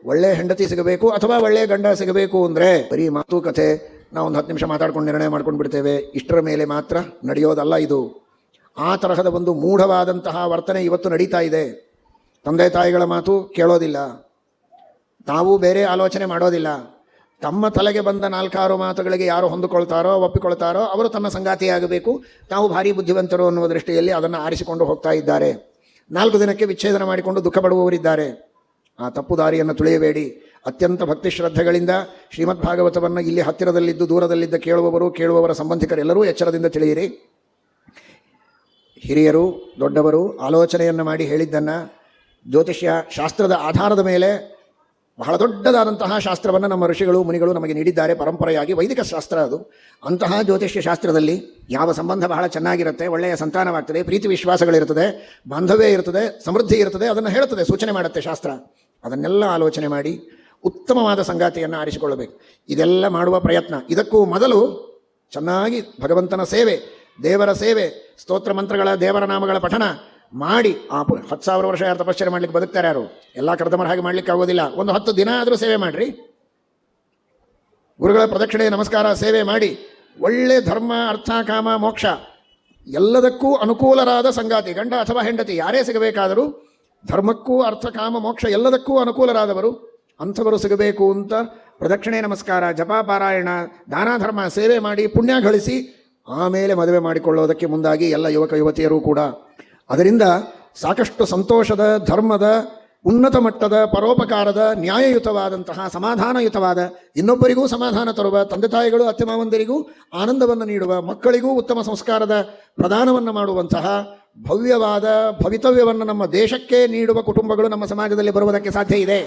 ಒಳ್ಳೆ ಹೆಂಡತಿ ಸಿಗಬೇಕು ಅಥವಾ ಒಳ್ಳೆ ಗಂಡ ಸಿಗಬೇಕು ಅಂದರೆ ಬರೀ ಮಾತುಕತೆ ನಾವು ಒಂದು 10 ನಿಮಿಷ ಮಾತಾಡ್ಕೊಂಡು ನಿರ್ಣಯ ಮಾಡ್ಕೊಂಡು ಬಿಡ್ತೇವೆ, ಇಷ್ಟರ ಮೇಲೆ ಮಾತ್ರ ನಡೆಯೋದಲ್ಲ ಇದು. ಆ ತರಹದ ಒಂದು ಮೂಢವಾದಂತಹ ವರ್ತನೆ ಇವತ್ತು ನಡೀತಾ ಇದೆ. ತಂದೆ ತಾಯಿಗಳ ಮಾತು ಕೇಳೋದಿಲ್ಲ, ತಾವು ಬೇರೆ ಆಲೋಚನೆ ಮಾಡೋದಿಲ್ಲ. ತಮ್ಮ ತಲೆಗೆ ಬಂದ 4-6 ಮಾತುಗಳಿಗೆ ಯಾರು ಹೊಂದಿಕೊಳ್ತಾರೋ ಒಪ್ಪಿಕೊಳ್ತಾರೋ ಅವರು ತನ್ನ ಸಂಗಾತಿಯಾಗಬೇಕು, ತಾವು ಭಾರಿ ಬುದ್ಧಿವಂತರು ಅನ್ನುವ ದೃಷ್ಟಿಯಲ್ಲಿ ಅದನ್ನು ಆರಿಸಿಕೊಂಡು ಹೋಗ್ತಾ ಇದ್ದಾರೆ. 4 ದಿನಕ್ಕೆ ವಿಚ್ಛೇದನ ಮಾಡಿಕೊಂಡು ದುಃಖ ಪಡುವವರಿದ್ದಾರೆ. ಆ ತಪ್ಪು ದಾರಿಯನ್ನು ತುಳಿಯಬೇಡಿ. ಅತ್ಯಂತ ಭಕ್ತಿ ಶ್ರದ್ಧೆಗಳಿಂದ ಶ್ರೀಮದ್ ಭಾಗವತವನ್ನು ಇಲ್ಲಿ ಹತ್ತಿರದಲ್ಲಿದ್ದು ದೂರದಲ್ಲಿದ್ದ ಕೇಳುವವರ ಸಂಬಂಧಿಕರೆಲ್ಲರೂ ಎಚ್ಚರದಿಂದ ತಿಳಿಯಿರಿ. ಹಿರಿಯರು ದೊಡ್ಡವರು ಆಲೋಚನೆಯನ್ನು ಮಾಡಿ ಹೇಳಿದ್ದನ್ನು ಜ್ಯೋತಿಷ್ಯ ಶಾಸ್ತ್ರದ ಆಧಾರದ ಮೇಲೆ ಬಹಳ ದೊಡ್ಡದಾದಂತಹ ಶಾಸ್ತ್ರವನ್ನು ನಮ್ಮ ಋಷಿಗಳು ಮುನಿಗಳು ನಮಗೆ ನೀಡಿದ್ದಾರೆ. ಪರಂಪರೆಯಾಗಿ ವೈದಿಕ ಶಾಸ್ತ್ರ ಅದು. ಅಂತಹ ಜ್ಯೋತಿಷ್ಯ ಶಾಸ್ತ್ರದಲ್ಲಿ ಯಾವ ಸಂಬಂಧ ಬಹಳ ಚೆನ್ನಾಗಿರುತ್ತೆ, ಒಳ್ಳೆಯ ಸಂತಾನವಾಗ್ತದೆ, ಪ್ರೀತಿ ವಿಶ್ವಾಸಗಳಿರ್ತದೆ, ಬಾಂಧವ್ಯ ಇರ್ತದೆ, ಸಮೃದ್ಧಿ ಇರ್ತದೆ, ಅದನ್ನು ಹೇಳುತ್ತದೆ, ಸೂಚನೆ ಮಾಡುತ್ತೆ ಶಾಸ್ತ್ರ. ಅದನ್ನೆಲ್ಲ ಆಲೋಚನೆ ಮಾಡಿ ಉತ್ತಮವಾದ ಸಂಗಾತಿಯನ್ನು ಆರಿಸಿಕೊಳ್ಳಬೇಕು. ಇದೆಲ್ಲ ಮಾಡುವ ಪ್ರಯತ್ನ. ಇದಕ್ಕೂ ಮೊದಲು ಚೆನ್ನಾಗಿ ಭಗವಂತನ ಸೇವೆ, ದೇವರ ಸೇವೆ, ಸ್ತೋತ್ರ ಮಂತ್ರಗಳ ದೇವರ ನಾಮಗಳ ಪಠಣ ಮಾಡಿ. 10,000 ವರ್ಷ ಯಾರು ತಪಶ್ಚರ್ಯ ಮಾಡ್ಲಿಕ್ಕೆ ಬದುಕ್ತಾರೆ? ಯಾರು? ಎಲ್ಲ ಕರ್ದಮರ ಹಾಗೆ ಮಾಡ್ಲಿಕ್ಕೆ ಆಗೋದಿಲ್ಲ. ಒಂದು 10 ದಿನ ಆದರೂ ಸೇವೆ ಮಾಡಿರಿ. ಗುರುಗಳ ಪ್ರದಕ್ಷಿಣೆ ನಮಸ್ಕಾರ ಸೇವೆ ಮಾಡಿ ಒಳ್ಳೆ ಧರ್ಮ ಅರ್ಥ ಕಾಮ ಮೋಕ್ಷ ಎಲ್ಲದಕ್ಕೂ ಅನುಕೂಲರಾದ ಸಂಗಾತಿ, ಗಂಡ ಅಥವಾ ಹೆಂಡತಿ ಯಾರೇ ಸಿಗಬೇಕಾದರೂ ಧರ್ಮಕ್ಕೂ ಅರ್ಥ ಕಾಮ ಮೋಕ್ಷ ಎಲ್ಲದಕ್ಕೂ ಅನುಕೂಲರಾದವರು ಅಂಥವರು ಸಿಗಬೇಕು ಅಂತ ಪ್ರದಕ್ಷಿಣೆ ನಮಸ್ಕಾರ, ಜಪ ಪಾರಾಯಣ, ದಾನ ಧರ್ಮ ಸೇವೆ ಮಾಡಿ ಪುಣ್ಯ ಗಳಿಸಿ ಆಮೇಲೆ ಮದುವೆ ಮಾಡಿಕೊಳ್ಳೋದಕ್ಕೆ ಮುಂದಾಗಿ ಎಲ್ಲ ಯುವಕ ಯುವತಿಯರು ಕೂಡ. ಅದರಿಂದ ಸಾಕಷ್ಟು ಸಂತೋಷದ, ಧರ್ಮದ, ಉನ್ನತ ಮಟ್ಟದ, ಪರೋಪಕಾರದ, ನ್ಯಾಯಯುತವಾದಂತಹ, ಸಮಾಧಾನಯುತವಾದ, ಇನ್ನೊಬ್ಬರಿಗೂ ಸಮಾಧಾನ ತರುವ, ತಂದೆ ತಾಯಿಗಳು ಅತ್ತೆ ಮಾವಂದಿರಿಗೂ ಆನಂದವನ್ನು ನೀಡುವ, ಮಕ್ಕಳಿಗೂ ಉತ್ತಮ ಸಂಸ್ಕಾರದ ಪ್ರದಾನವನ್ನು ಮಾಡುವಂತಹ ಭವ್ಯವಾದ ಭವಿತವ್ಯವನ್ನು ನಮ್ಮ ದೇಶಕ್ಕೆ ನೀಡುವ ಕುಟುಂಬಗಳು ನಮ್ಮ ಸಮಾಜದಲ್ಲಿ ಬರುವುದಕ್ಕೆ ಸಾಧ್ಯ ಇದೆ.